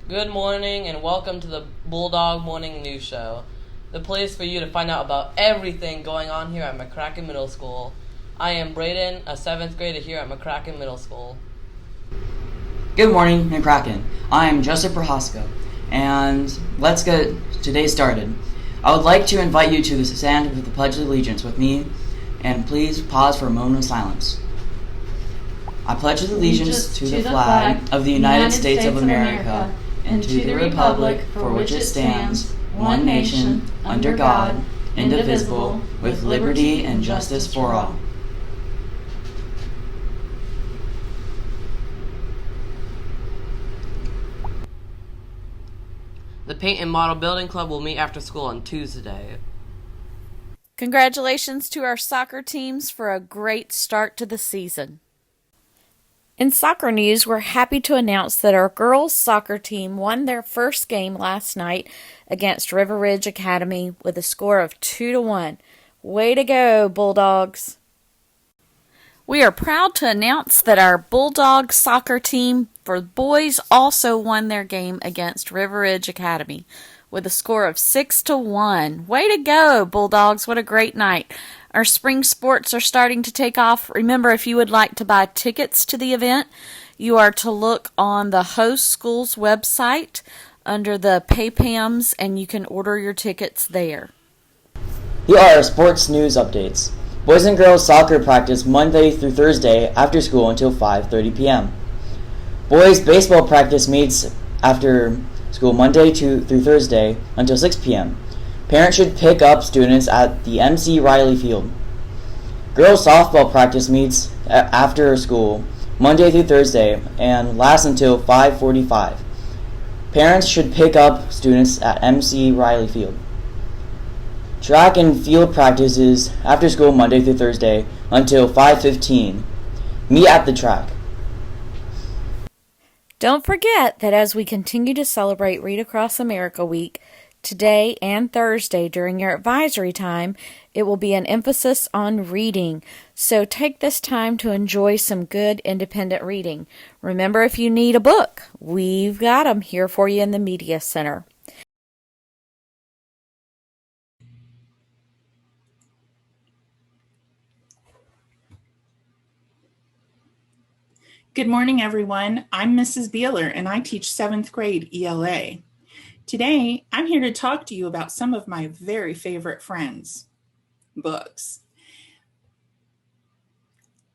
Good morning and welcome to the Bulldog Morning News Show, the place for you to find out about everything going on here at McCracken Middle School. I am Brayden, a 7th grader here at McCracken Middle School. Good morning, McCracken. I am Joseph Prohaska, and let's get today started. I would like to invite you to stand with the Pledge of Allegiance with me, and please pause for a moment of silence. I pledge allegiance to the flag of the United States of America and to the republic for which it stands, one nation, under God, indivisible, with liberty and justice for all. The Paint and Model Building Club will meet after school on Tuesday. Congratulations to our soccer teams for a great start to the season. In soccer news, we're happy to announce that our girls' soccer team won their first game last night against River Ridge Academy with a score of 2-1. Way to go, Bulldogs! We are proud to announce that our Bulldog soccer team for boys also won their game against River Ridge Academy with a score of 6-1. Way to go, Bulldogs! What a great night. Our spring sports are starting to take off. Remember, if you would like to buy tickets to the event, you are to look on the host school's website under the PayPams, and you can order your tickets there. Here are our sports news updates. Boys and girls soccer practice Monday through Thursday after school until 5:30 p.m. Boys baseball practice meets after school Monday through Thursday until 6 p.m. Parents should pick up students at the MC Riley Field. Girls softball practice meets after school Monday through Thursday and lasts until 5:45. Parents should pick up students at MC Riley Field. Track and field practices after school Monday through Thursday until 5:15. Meet at the track. Don't forget that as we continue to celebrate Read Across America Week, today and Thursday during your advisory time, it will be an emphasis on reading. So take this time to enjoy some good independent reading. Remember, if you need a book, we've got them here for you in the Media Center. Good morning, everyone. I'm Mrs. Beeler, and I teach 7th grade ELA. Today, I'm here to talk to you about some of my very favorite friends, books.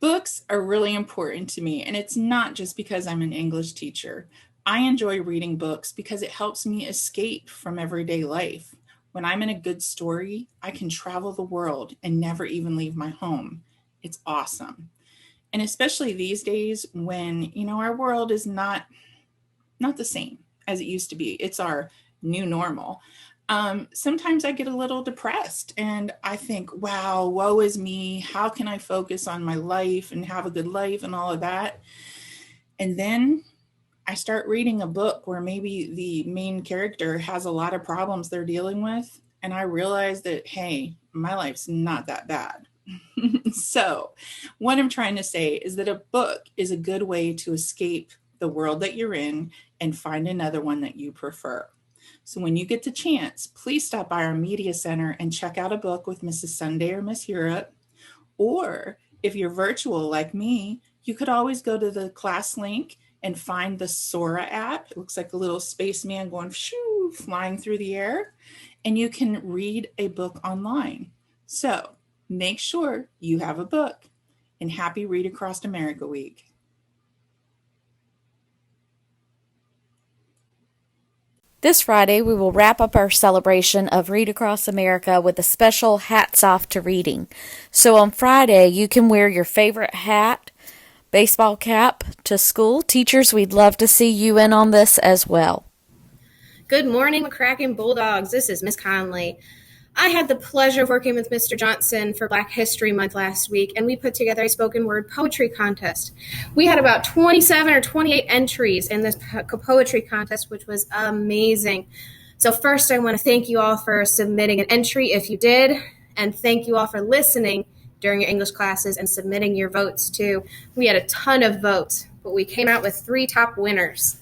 Books are really important to me, and it's not just because I'm an English teacher. I enjoy reading books because it helps me escape from everyday life. When I'm in a good story, I can travel the world and never even leave my home. It's awesome. And especially these days when, our world is not the same as it used to be. It's our new normal. Sometimes I get a little depressed and I think, wow, woe is me. How can I focus on my life and have a good life and all of that? And then I start reading a book where maybe the main character has a lot of problems they're dealing with. And I realize that, hey, my life's not that bad. So what I'm trying to say is that a book is a good way to escape the world that you're in and find another one that you prefer. So when you get the chance, please stop by our media center and check out a book with Mrs. Sunday or Miss Europe. Or if you're virtual like me, you could always go to the class link and find the Sora app. It looks like a little spaceman going shoo, flying through the air, and you can read a book online. So make sure you have a book, and happy Read Across America Week. This Friday, we will wrap up our celebration of Read Across America with a special Hats Off to Reading. So on Friday, you can wear your favorite hat, baseball cap to school. Teachers, we'd love to see you in on this as well. Good morning, McCracken Bulldogs. This is Miss Conley. I had the pleasure of working with Mr. Johnson for Black History Month last week, and we put together a spoken word poetry contest. We had about 27 or 28 entries in this poetry contest, which was amazing. So first, I want to thank you all for submitting an entry if you did, and thank you all for listening during your English classes and submitting your votes too. We had a ton of votes, but we came out with 3 top winners.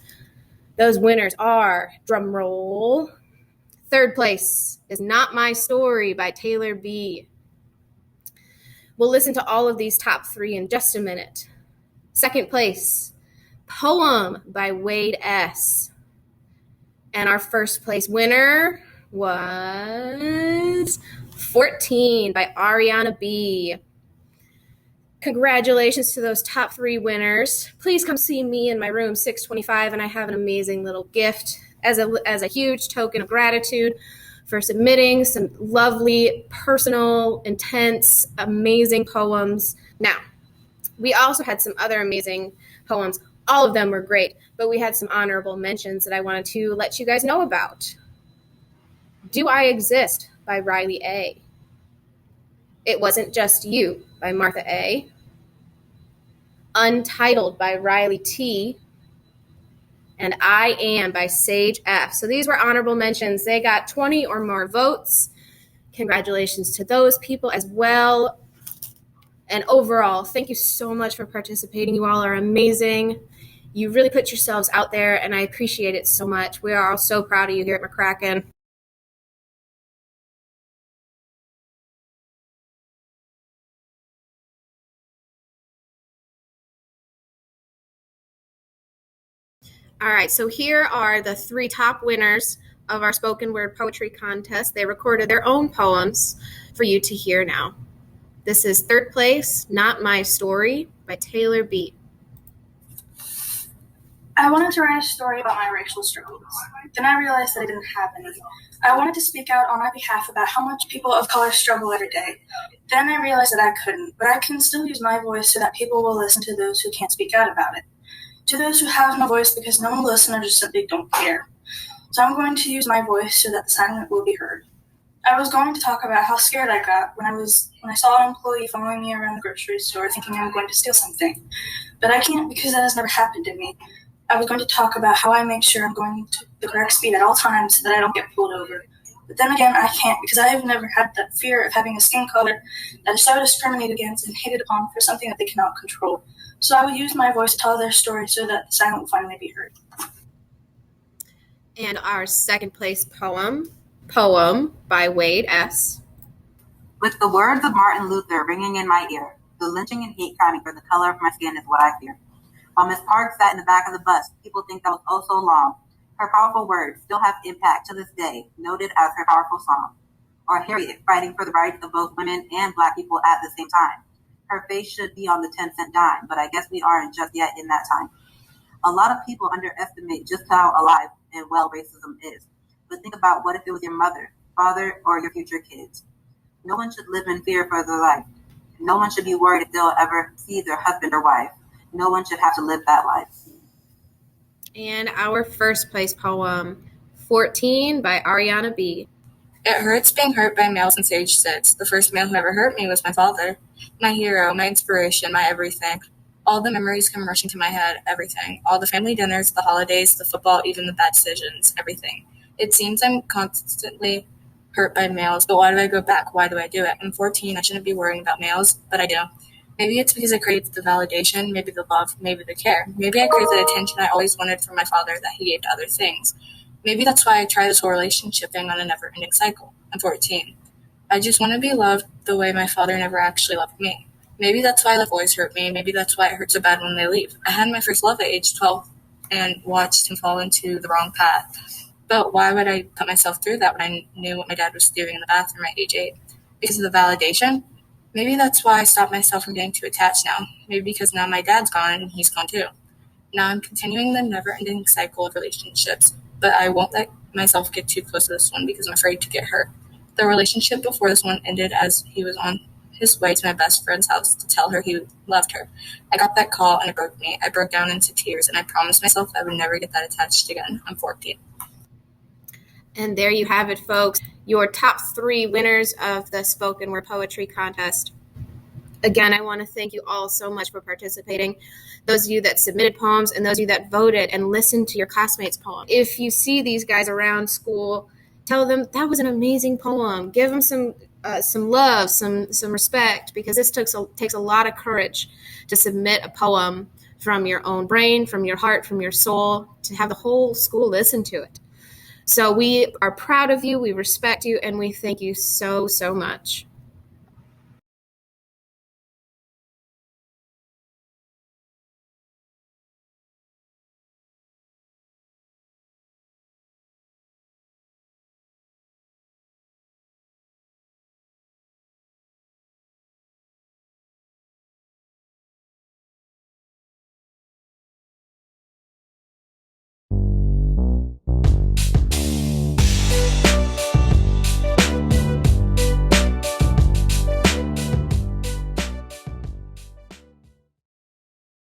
Those winners are, drum roll, third place is Not My Story by Taylor B. We'll listen to all of these top 3 in just a minute. Second place, Poem by Wade S. And our first place winner was 14 by Ariana B. Congratulations to those top 3 winners. Please come see me in my room 625, and I have an amazing little gift as a huge token of gratitude for submitting some lovely, personal, intense, amazing poems. Now, we also had some other amazing poems. All of them were great, but we had some honorable mentions that I wanted to let you guys know about. Do I Exist by Riley A. It Wasn't Just You by Martha A. Untitled by Riley T. And I Am by Sage F. So these were honorable mentions. They got 20 or more votes. Congratulations to those people as well. And overall, thank you so much for participating. You all are amazing. You really put yourselves out there, and I appreciate it so much. We are all so proud of you here at McCracken. All right, so here are the 3 top winners of our spoken word poetry contest. They recorded their own poems for you to hear now. This is third place, Not My Story by Taylor B. I wanted to write a story about my racial struggles. Then I realized that I didn't have any. I wanted to speak out on my behalf about how much people of color struggle every day. Then I realized that I couldn't, but I can still use my voice so that people will listen to those who can't speak out about it. To those who have no voice because no one will listen or just simply don't care. So I'm going to use my voice so that the silent will be heard. I was going to talk about how scared I got when I saw an employee following me around the grocery store thinking I'm going to steal something. But I can't because that has never happened to me. I was going to talk about how I make sure I'm going to the correct speed at all times so that I don't get pulled over. But then again, I can't because I have never had that fear of having a skin color that is so discriminated against and hated upon for something that they cannot control. So I will use my voice to tell their story so that the silent will finally be heard. And our second place poem by Wade S. With the words of Martin Luther ringing in my ear, the lynching and hate crime for the color of my skin is what I fear. While Miss Park sat in the back of the bus, people think that was oh so long. Her powerful words still have impact to this day, noted as her powerful song. Or Harriet fighting for the rights of both women and Black people at the same time. Her face should be on the 10-cent dime, but I guess we aren't just yet in that time. A lot of people underestimate just how alive and well racism is. But think about what if it was your mother, father, or your future kids. No one should live in fear for their life. No one should be worried if they'll ever see their husband or wife. No one should have to live that life. And our first place poem, 14 by Ariana B. It hurts being hurt by males since age 6. The first male who ever hurt me was my father. My hero, my inspiration, my everything. All the memories come rushing to my head, everything. All the family dinners, the holidays, the football, even the bad decisions, everything. It seems I'm constantly hurt by males, but why do I go back? Why do I do it? I'm 14, I shouldn't be worrying about males, but I do. Maybe it's because I crave the validation, maybe the love, maybe the care. Maybe I crave the attention I always wanted from my father that he gave to other things. Maybe that's why I try this whole relationship thing on a never-ending cycle. I'm 14. I just want to be loved the way my father never actually loved me. Maybe that's why love always hurt me. Maybe that's why it hurts so bad when they leave. I had my first love at age 12 and watched him fall into the wrong path. But why would I put myself through that when I knew what my dad was doing in the bathroom at age 8? Because of the validation? Maybe that's why I stopped myself from getting too attached now. Maybe because now my dad's gone and he's gone too. Now I'm continuing the never-ending cycle of relationships, but I won't let myself get too close to this one because I'm afraid to get hurt. The relationship before this one ended as he was on his way to my best friend's house to tell her he loved her. I got that call and it broke me. I broke down into tears and I promised myself I would never get that attached again. I'm 14. And there you have it, folks. Your top 3 winners of the spoken word poetry contest. Again, I want to thank you all so much for participating. Those of you that submitted poems and those of you that voted and listened to your classmates' poem. If you see these guys around school, tell them that was an amazing poem. Give them some love, some respect, because this takes a lot of courage to submit a poem from your own brain, from your heart, from your soul, to have the whole school listen to it. So we are proud of you, we respect you, and we thank you so, so much.